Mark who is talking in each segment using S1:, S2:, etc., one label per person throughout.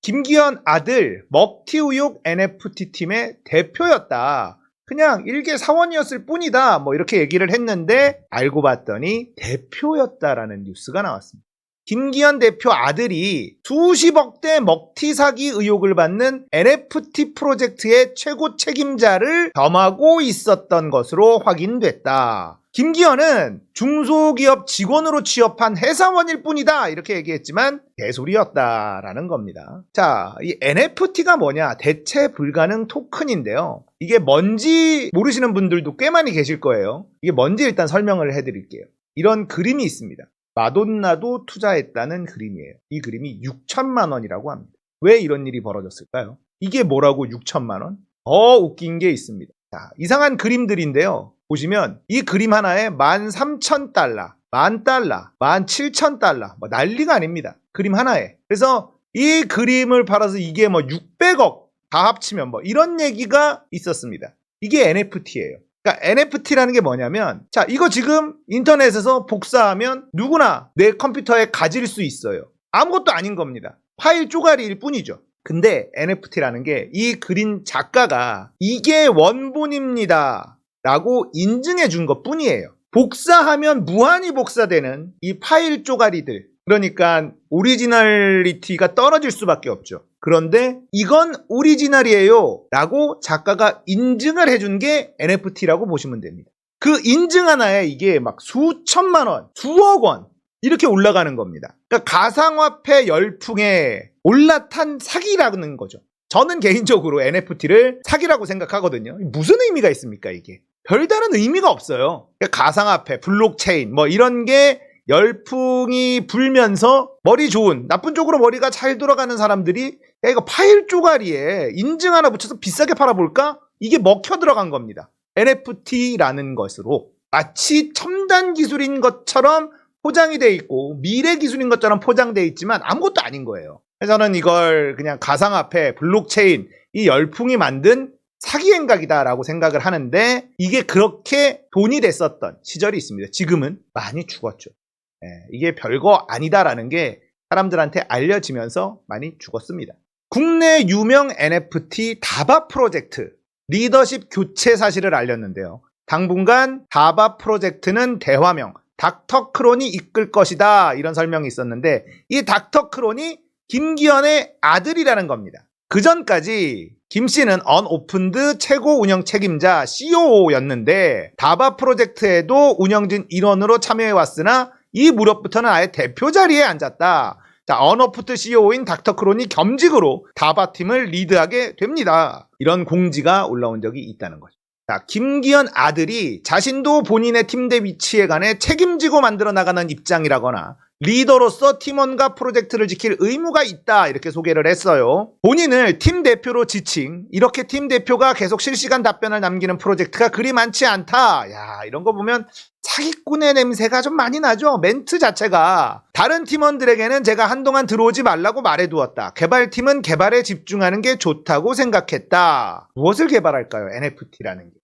S1: 김기현 아들 먹튀의혹 NFT 팀의 대표였다. 그냥 일개 사원이었을 뿐이다. 뭐 이렇게 얘기를 했는데 알고 봤더니 대표였다라는 뉴스가 나왔습니다. 김기현 대표 아들이 수십억대 먹튀 사기 의혹을 받는 NFT 프로젝트의 최고 책임자를 겸하고 있었던 것으로 확인됐다. 김기현은 중소기업 직원으로 취업한 회사원일 뿐이다 이렇게 얘기했지만 개소리였다라는 겁니다. 자, 이 NFT가 뭐냐? 대체 불가능 토큰인데요. 이게 뭔지 모르시는 분들도 꽤 많이 계실 거예요. 이게 뭔지 일단 설명을 해드릴게요. 이런 그림이 있습니다. 마돈나도 투자했다는 그림이에요. 이 그림이 6천만 원이라고 합니다. 왜 이런 일이 벌어졌을까요? 이게 뭐라고 6천만 원? 더 웃긴 게 있습니다. 자, 이상한 그림들인데요. 보시면 이 그림 하나에 13,000달러, 10,000달러, 17,000달러 뭐 난리가 아닙니다. 그림 하나에. 그래서 이 그림을 팔아서 이게 뭐 600억 다 합치면 뭐 이런 얘기가 있었습니다. 이게 NFT예요. 그러니까 NFT라는 게 뭐냐면 자, 이거 지금 인터넷에서 복사하면 누구나 내 컴퓨터에 가질 수 있어요. 아무것도 아닌 겁니다. 파일 쪼가리일 뿐이죠. 근데 NFT라는 게 이 그린 작가가 이게 원본입니다 라고 인증해 준 것 뿐이에요. 복사하면 무한히 복사되는 이 파일 쪼가리들, 그러니까 오리지널리티가 떨어질 수밖에 없죠. 그런데 이건 오리지널이에요 라고 작가가 인증을 해준 게 NFT라고 보시면 됩니다. 그 인증 하나에 이게 막 수천만 원, 수억 원 이렇게 올라가는 겁니다. 그러니까 가상화폐 열풍에 올라탄 사기라는 거죠. 저는 개인적으로 NFT를 사기라고 생각하거든요. 무슨 의미가 있습니까 이게? 별다른 의미가 없어요. 그러니까 가상화폐, 블록체인 뭐 이런 게 열풍이 불면서 머리 좋은, 나쁜 쪽으로 머리가 잘 돌아가는 사람들이 야 이거 파일 쪼가리에 인증 하나 붙여서 비싸게 팔아볼까? 이게 먹혀 들어간 겁니다. NFT라는 것으로 마치 첨단 기술인 것처럼 포장이 돼 있고 미래 기술인 것처럼 포장돼 있지만 아무것도 아닌 거예요. 그래서 저는 이걸 그냥 가상화폐, 블록체인 이 열풍이 만든 사기 행각이다라고 생각을 하는데 이게 그렇게 돈이 됐었던 시절이 있습니다. 지금은 많이 죽었죠. 이게 별거 아니다라는 게 사람들한테 알려지면서 많이 죽었습니다. 국내 유명 NFT 다바 프로젝트 리더십 교체 사실을 알렸는데요. 당분간 다바 프로젝트는 대화명 닥터 크론이 이끌 것이다 이런 설명이 있었는데 이 닥터 크론이 김기현의 아들이라는 겁니다. 그 전까지 김 씨는 언오픈드 최고 운영 책임자 COO였는데 다바 프로젝트에도 운영진 일원으로 참여해왔으나 이 무렵부터는 아예 대표 자리에 앉았다. 자, 언오프트 CEO인 닥터 크론이 겸직으로 다바팀을 리드하게 됩니다. 이런 공지가 올라온 적이 있다는 거죠. 자, 김기현 아들이 자신도 본인의 팀대 위치에 관해 책임지고 만들어 나가는 입장이라거나 리더로서 팀원과 프로젝트를 지킬 의무가 있다 이렇게 소개를 했어요. 본인을 팀 대표로 지칭, 이렇게 팀 대표가 계속 실시간 답변을 남기는 프로젝트가 그리 많지 않다. 야, 이런 거 보면 사기꾼의 냄새가 좀 많이 나죠. 멘트 자체가. 다른 팀원들에게는 제가 한동안 들어오지 말라고 말해두었다. 개발팀은 개발에 집중하는 게 좋다고 생각했다. 무엇을 개발할까요? NFT라는 게.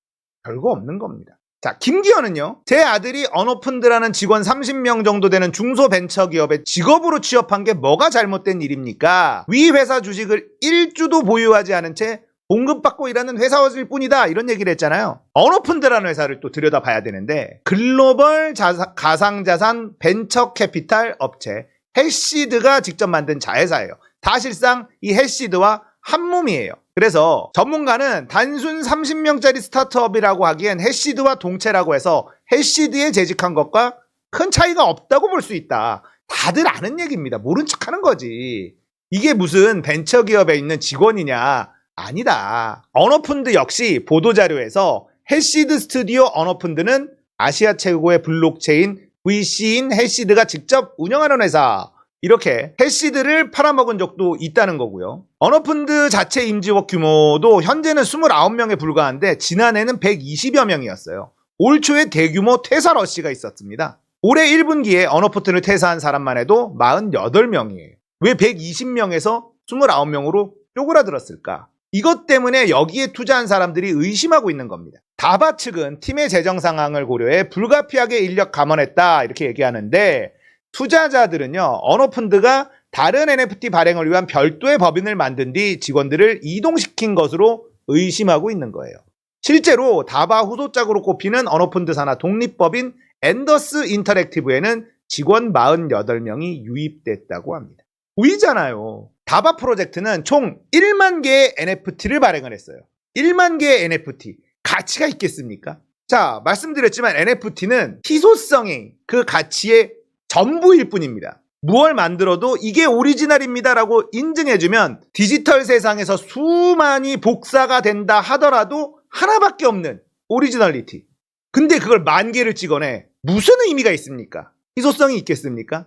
S1: 별거 없는 겁니다. 자, 김기현은요, 제 아들이 언오픈드라는 직원 30명 정도 되는 중소벤처기업에 직업으로 취업한 게 뭐가 잘못된 일입니까? 위 회사 주식을 1주도 보유하지 않은 채 봉급받고 일하는 회사원일 뿐이다 이런 얘기를 했잖아요. 언오픈드라는 회사를 또 들여다봐야 되는데 글로벌 가상자산 벤처 캐피탈 업체 해시드가 직접 만든 자회사예요. 사실상 이 해시드와 한 몸이에요. 그래서 전문가는 단순 30명짜리 스타트업이라고 하기엔 해시드와 동체라고 해서 해시드에 재직한 것과 큰 차이가 없다고 볼 수 있다. 다들 아는 얘기입니다. 모른 척하는 거지. 이게 무슨 벤처기업에 있는 직원이냐. 아니다. 언오픈드 역시 보도자료에서 해시드 스튜디오 언오픈드는 아시아 최고의 블록체인 VC인 해시드가 직접 운영하는 회사. 이렇게 해시드를 팔아먹은 적도 있다는 거고요. 언오픈드 자체 임직원 규모도 현재는 29명에 불과한데 지난해는 120여 명이었어요. 올 초에 대규모 퇴사 러시가 있었습니다. 올해 1분기에 언오픈드를 퇴사한 사람만 해도 48명이에요. 왜 120명에서 29명으로 쪼그라들었을까? 이것 때문에 여기에 투자한 사람들이 의심하고 있는 겁니다. 다바 측은 팀의 재정 상황을 고려해 불가피하게 인력 감원했다 이렇게 얘기하는데 투자자들은요, 언오픈드가 다른 NFT 발행을 위한 별도의 법인을 만든 뒤 직원들을 이동시킨 것으로 의심하고 있는 거예요. 실제로 다바 후속작으로 꼽히는 언어펀드 산하 독립법인 앤더스 인터랙티브에는 직원 48명이 유입됐다고 합니다. 보이잖아요. 다바 프로젝트는 총 1만 개의 NFT를 발행을 했어요. 1만 개의 NFT. 가치가 있겠습니까? 자, 말씀드렸지만 NFT는 희소성이 그 가치의 전부일 뿐입니다. 무얼 만들어도 이게 오리지널입니다 라고 인증해주면 디지털 세상에서 수많이 복사가 된다 하더라도 하나밖에 없는 오리지널리티. 근데 그걸 10,000개를 찍어내. 무슨 의미가 있습니까? 희소성이 있겠습니까?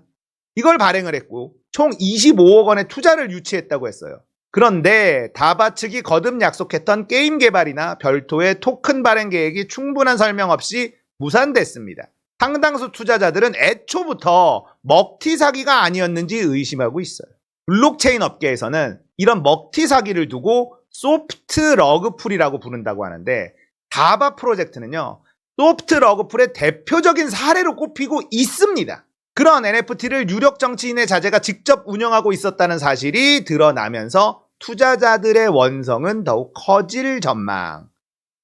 S1: 이걸 발행을 했고 총 25억 원의 투자를 유치했다고 했어요. 그런데 다바 측이 거듭 약속했던 게임 개발이나 별도의 토큰 발행 계획이 충분한 설명 없이 무산됐습니다. 상당수 투자자들은 애초부터 먹튀 사기가 아니었는지 의심하고 있어요. 블록체인 업계에서는 이런 먹튀 사기를 두고 소프트 러그풀이라고 부른다고 하는데 다바 프로젝트는요, 소프트 러그풀의 대표적인 사례로 꼽히고 있습니다. 그런 NFT를 유력 정치인의 자제가 직접 운영하고 있었다는 사실이 드러나면서 투자자들의 원성은 더욱 커질 전망.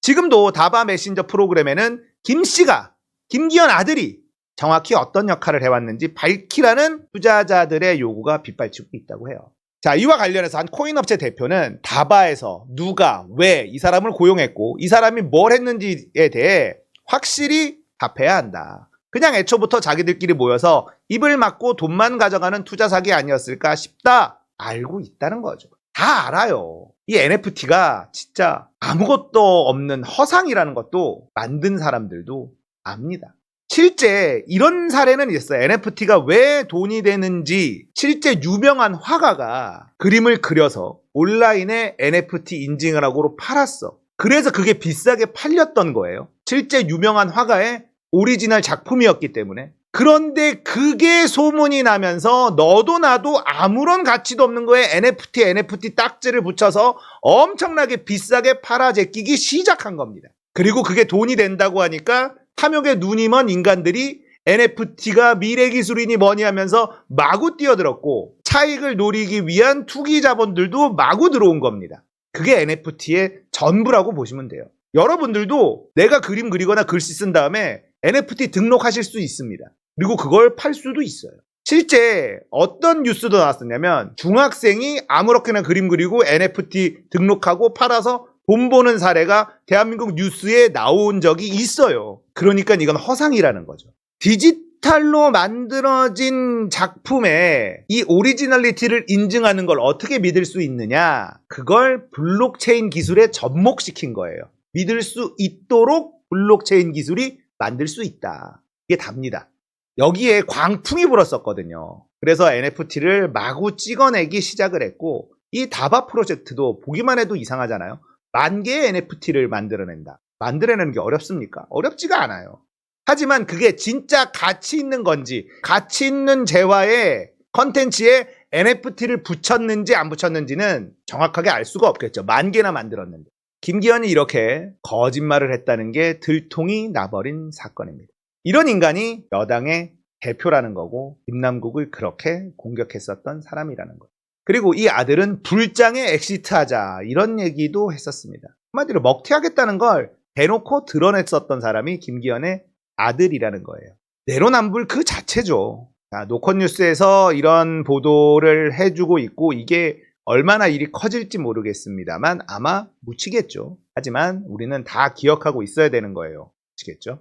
S1: 지금도 다바 메신저 프로그램에는 김씨가, 김기현 아들이 정확히 어떤 역할을 해왔는지 밝히라는 투자자들의 요구가 빗발치고 있다고 해요. 자, 이와 관련해서 한 코인업체 대표는 다바에서 누가, 왜 이 사람을 고용했고 이 사람이 뭘 했는지에 대해 확실히 답해야 한다. 그냥 애초부터 자기들끼리 모여서 입을 막고 돈만 가져가는 투자 사기 아니었을까 싶다. 알고 있다는 거죠. 다 알아요. 이 NFT가 진짜 아무것도 없는 허상이라는 것도 만든 사람들도 압니다. 실제 이런 사례는 있었어요. NFT가 왜 돈이 되는지 실제 유명한 화가가 그림을 그려서 온라인에 NFT 인증을 하고 팔았어. 그래서 그게 비싸게 팔렸던 거예요. 실제 유명한 화가의 오리지널 작품이었기 때문에. 그런데 그게 소문이 나면서 너도 나도 아무런 가치도 없는 거에 NFT 딱지를 붙여서 엄청나게 비싸게 팔아 제끼기 시작한 겁니다. 그리고 그게 돈이 된다고 하니까 탐욕에 눈이 먼 인간들이 NFT가 미래 기술이니 뭐니 하면서 마구 뛰어들었고 차익을 노리기 위한 투기 자본들도 마구 들어온 겁니다. 그게 NFT의 전부라고 보시면 돼요. 여러분들도 내가 그림 그리거나 글씨 쓴 다음에 NFT 등록하실 수 있습니다. 그리고 그걸 팔 수도 있어요. 실제 어떤 뉴스도 나왔었냐면 중학생이 아무렇게나 그림 그리고 NFT 등록하고 팔아서 돈 버는 사례가 대한민국 뉴스에 나온 적이 있어요. 그러니까 이건 허상이라는 거죠. 디지털로 만들어진 작품에 이 오리지널리티를 인증하는 걸 어떻게 믿을 수 있느냐? 그걸 블록체인 기술에 접목시킨 거예요. 믿을 수 있도록 블록체인 기술이 만들 수 있다. 이게 답니다. 여기에 광풍이 불었었거든요. 그래서 NFT를 마구 찍어내기 시작을 했고 이 다바 프로젝트도 보기만 해도 이상하잖아요. 10,000개의 NFT를 만들어낸다. 만들어내는 게 어렵습니까? 어렵지가 않아요. 하지만 그게 진짜 가치 있는 건지, 가치 있는 재화의 컨텐츠에 NFT를 붙였는지 안 붙였는지는 정확하게 알 수가 없겠죠. 10,000개나 만들었는데. 김기현이 이렇게 거짓말을 했다는 게 들통이 나버린 사건입니다. 이런 인간이 여당의 대표라는 거고 김남국을 그렇게 공격했었던 사람이라는 거예요. 그리고 이 아들은 불장에 엑시트하자 이런 얘기도 했었습니다. 한마디로 먹튀하겠다는 걸 대놓고 드러냈었던 사람이 김기현의 아들이라는 거예요. 내로남불 그 자체죠. 자, 노컷뉴스에서 이런 보도를 해주고 있고 이게 얼마나 일이 커질지 모르겠습니다만 아마 묻히겠죠. 하지만 우리는 다 기억하고 있어야 되는 거예요. 아시겠죠?